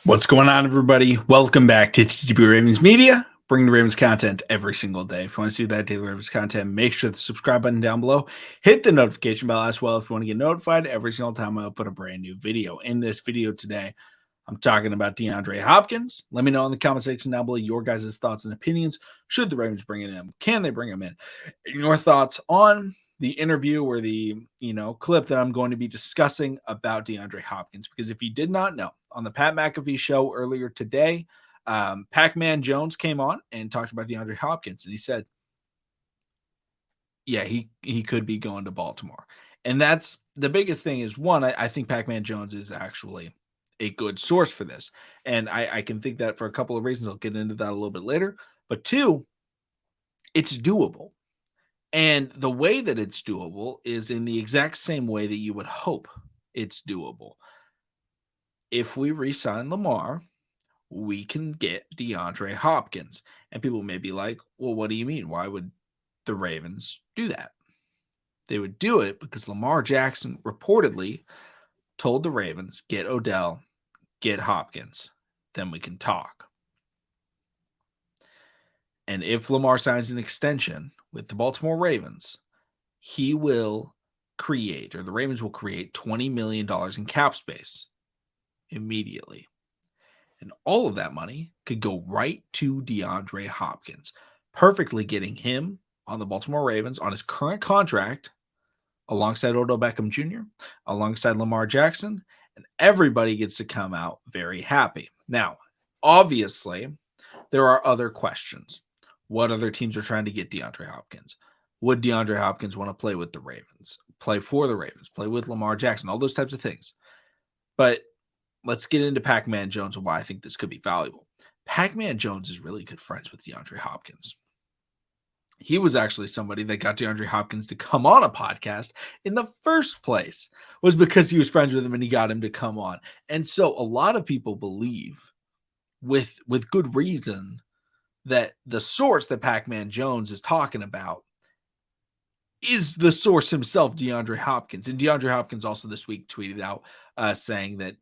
What's going on, everybody? Welcome back to TTP Ravens Media, bringing the Ravens content every single day. If you want to see that daily Ravens content, make sure the subscribe button down below. Hit the notification bell as well if you want to get notified every single time I put a brand new video. In this video today, I'm talking about Deandre Hopkins. Let me know in the comment section down below your guys' thoughts and opinions. Should the Ravens bring him in? Can they bring him in? Your thoughts on the interview or the clip that I'm going to be discussing about Deandre Hopkins. Because if you did not know, on the Pat McAfee Show earlier today, Pac-Man Jones came on and talked about Deandre Hopkins, and he said, yeah, he could be going to Baltimore. And that's the biggest thing is, one, I think Pac-Man Jones is actually a good source for this. And I can think that for a couple of reasons. I'll get into that a little bit later. But two, it's doable. And the way that it's doable is in the exact same way that you would hope it's doable. If we re-sign Lamar, we can get DeAndre Hopkins. And people may be like, well, what do you mean? Why would the Ravens do that? They would do it because Lamar Jackson reportedly told the Ravens, get Odell, get Hopkins, then we can talk. And if Lamar signs an extension with the Baltimore Ravens, he will create, or the Ravens will create $20 million in cap space immediately. And all of that money could go right to DeAndre Hopkins, perfectly getting him on the Baltimore Ravens on his current contract alongside Odell Beckham Jr., alongside Lamar Jackson, and everybody gets to come out very happy. Now, obviously, there are other questions. What other teams are trying to get DeAndre Hopkins? Would DeAndre Hopkins want to play with the Ravens, play for the Ravens, play with Lamar Jackson, all those types of things? But let's get into Pac-Man Jones and why I think this could be valuable. Pac-Man Jones is really good friends with DeAndre Hopkins. He was actually somebody that got DeAndre Hopkins to come on a podcast in the first place, was because he was friends with him and he got him to come on. And so a lot of people believe, with good reason, that the source that Pac-Man Jones is talking about is the source himself, DeAndre Hopkins. And DeAndre Hopkins also this week tweeted out saying that,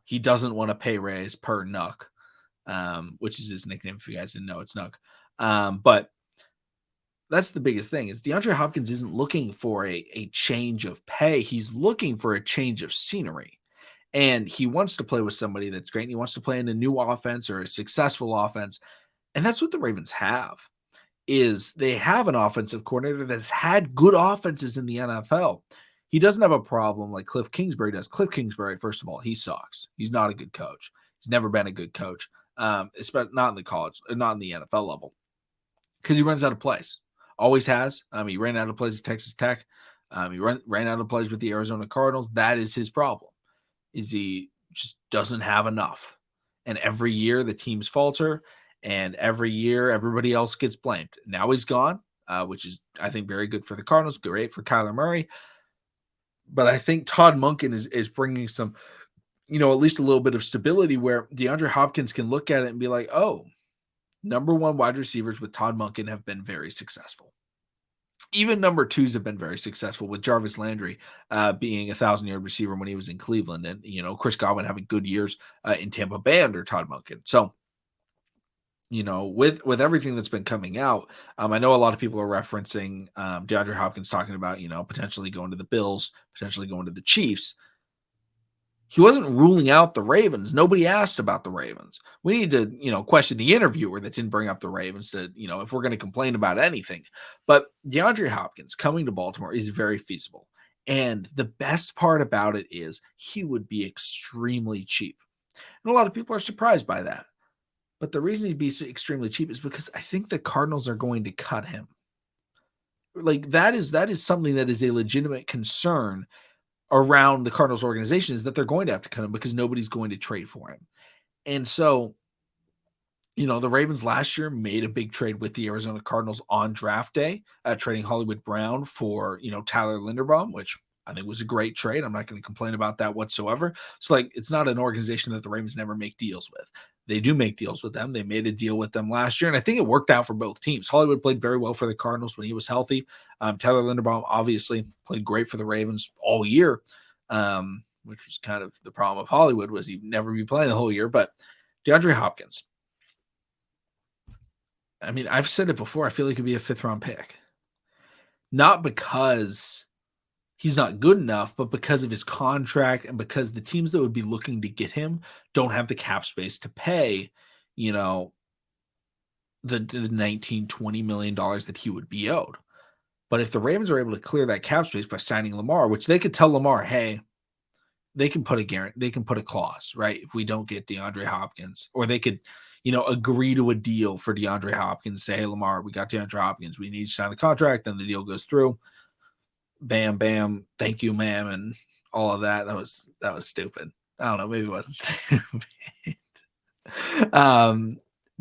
he doesn't want a pay raise per Nuck, which is his nickname. If you guys didn't know, it's Nuck. But that's the biggest thing is DeAndre Hopkins isn't looking for a change of pay. He's looking for a change of scenery. And he wants to play with somebody that's great. And he wants to play in a new offense or a successful offense. And that's what the Ravens have, is they have an offensive coordinator that's had good offenses in the NFL. He doesn't have a problem like Cliff Kingsbury does. Cliff Kingsbury, first of all, he sucks. He's not a good coach. He's never been a good coach, especially not in the college, not in the NFL level, because he runs out of plays. Always has. He ran out of plays at Texas Tech. He ran out of plays with the Arizona Cardinals. That is his problem, is he just doesn't have enough. And every year the teams falter. And every year, everybody else gets blamed. Now he's gone, which is, I think, very good for the Cardinals. Great for Kyler Murray. But I think Todd Monken is bringing some, at least a little bit of stability where DeAndre Hopkins can look at it and be like, oh, number one wide receivers with Todd Monken have been very successful. Even number twos have been very successful, with Jarvis Landry being a 1,000-yard receiver when he was in Cleveland. And, Chris Godwin having good years in Tampa Bay under Todd Monken. So, with everything that's been coming out, I know a lot of people are referencing DeAndre Hopkins talking about, potentially going to the Bills, potentially going to the Chiefs. He wasn't ruling out the Ravens. Nobody asked about the Ravens. We need to, question the interviewer that didn't bring up the Ravens to, if we're going to complain about anything. But DeAndre Hopkins coming to Baltimore is very feasible. And the best part about it is he would be extremely cheap. And a lot of people are surprised by that. But the reason he'd be so extremely cheap is because I think the Cardinals are going to cut him. Like that is something that is a legitimate concern around the Cardinals organization, is that they're going to have to cut him because nobody's going to trade for him. And so, the Ravens last year made a big trade with the Arizona Cardinals on draft day, trading Hollywood Brown for, Tyler Linderbaum, which I think was a great trade. I'm not going to complain about that whatsoever. So it's not an organization that the Ravens never make deals with. They do make deals with them. They made a deal with them last year, and I think it worked out for both teams. Hollywood played very well for the Cardinals when he was healthy. Tyler Linderbaum obviously played great for the Ravens all year when which was kind of the problem of Hollywood, was he'd never be playing the whole year. But DeAndre Hopkins, I mean, I've said it before. I feel like he could be a 5th-round pick. Not because he's not good enough, but because of his contract and because the teams that would be looking to get him don't have the cap space to pay, you know, the $19-20 million that he would be owed. But if the Ravens are able to clear that cap space by signing Lamar, which they could tell Lamar, hey, they can put a clause, right? If we don't get DeAndre Hopkins, or they could, agree to a deal for DeAndre Hopkins, say, hey, Lamar, we got DeAndre Hopkins. We need to sign the contract. Then the deal goes through. Bam, bam. Thank you, ma'am. And all of that. That was stupid. I don't know. Maybe it wasn't stupid.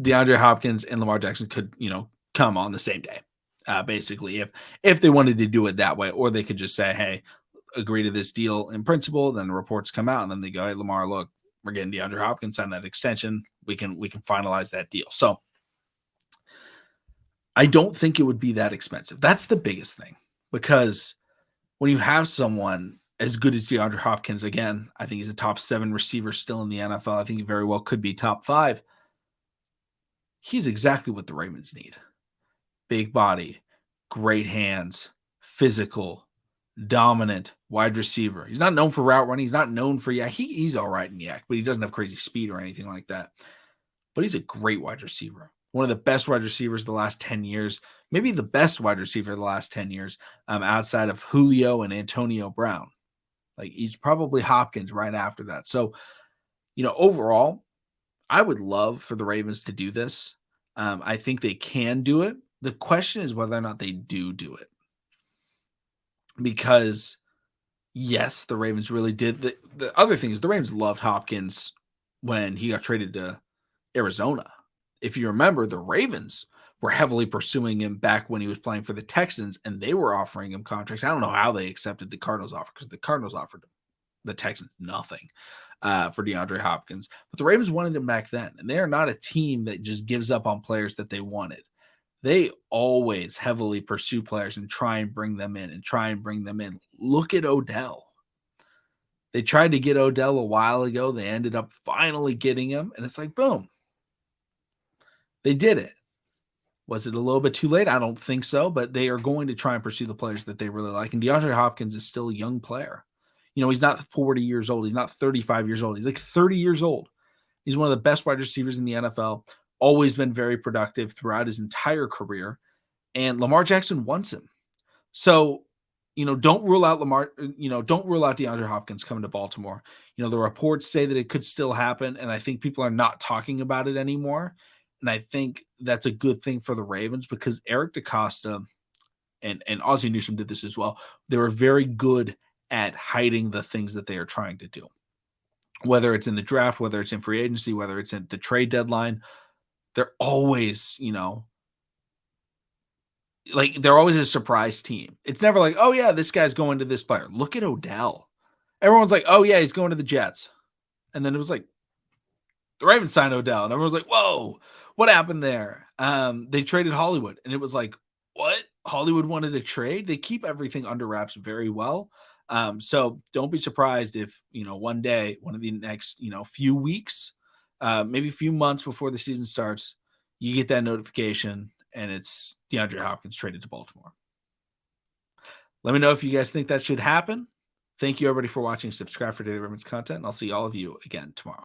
DeAndre Hopkins and Lamar Jackson could, come on the same day. Basically, if they wanted to do it that way, or they could just say, hey, agree to this deal in principle, then the reports come out and then they go, hey, Lamar, look, we're getting DeAndre Hopkins, sign that extension. We can finalize that deal. So I don't think it would be that expensive. That's the biggest thing, because when you have someone as good as DeAndre Hopkins, again, I think he's a top 7 receiver still in the NFL. I think he very well could be top 5. He's exactly what the Ravens need. Big body, great hands, physical, dominant wide receiver. He's not known for route running. He's not known for yak. He's all right in yak, but he doesn't have crazy speed or anything like that. But he's a great wide receiver. One of the best wide receivers the last 10 years, maybe the best wide receiver the last 10 years, outside of Julio and Antonio Brown. Like, he's probably Hopkins right after that. So, overall, I would love for the Ravens to do this. I think they can do it. The question is whether or not they do it. Because, yes, the Ravens really did. The other thing is the Ravens loved Hopkins when he got traded to Arizona. If you remember, the Ravens were heavily pursuing him back when he was playing for the Texans, and they were offering him contracts. I don't know how they accepted the Cardinals offer, because the Cardinals offered the Texans nothing for DeAndre Hopkins. But the Ravens wanted him back then, and they are not a team that just gives up on players that they wanted. They always heavily pursue players and try and bring them in. Look at Odell. They tried to get Odell a while ago. They ended up finally getting him, and it's like, boom. They did it. Was it a little bit too late? I don't think so, but they are going to try and pursue the players that they really like. And DeAndre Hopkins is still a young player. He's not 40 years old. He's not 35 years old. He's like 30 years old. He's one of the best wide receivers in the NFL. Always been very productive throughout his entire career. And Lamar Jackson wants him. So, don't rule out DeAndre Hopkins coming to Baltimore. The reports say that it could still happen, and I think people are not talking about it anymore. And I think that's a good thing for the Ravens, because Eric DeCosta and Ozzie Newsome did this as well. They were very good at hiding the things that they are trying to do. Whether it's in the draft, whether it's in free agency, whether it's at the trade deadline, they're always, they're always a surprise team. It's never like, oh yeah, this guy's going to this player. Look at Odell. Everyone's like, oh yeah, he's going to the Jets. And then it was like, the Ravens signed Odell, and everyone's like, whoa, what happened there? They traded Hollywood, and it was like, what? Hollywood wanted a trade? They keep everything under wraps very well. So don't be surprised if, one day, one of the next, few weeks, maybe a few months before the season starts, you get that notification and it's DeAndre Hopkins traded to Baltimore. Let me know if you guys think that should happen. Thank you, everybody, for watching. Subscribe for daily Ravens content, and I'll see all of you again tomorrow.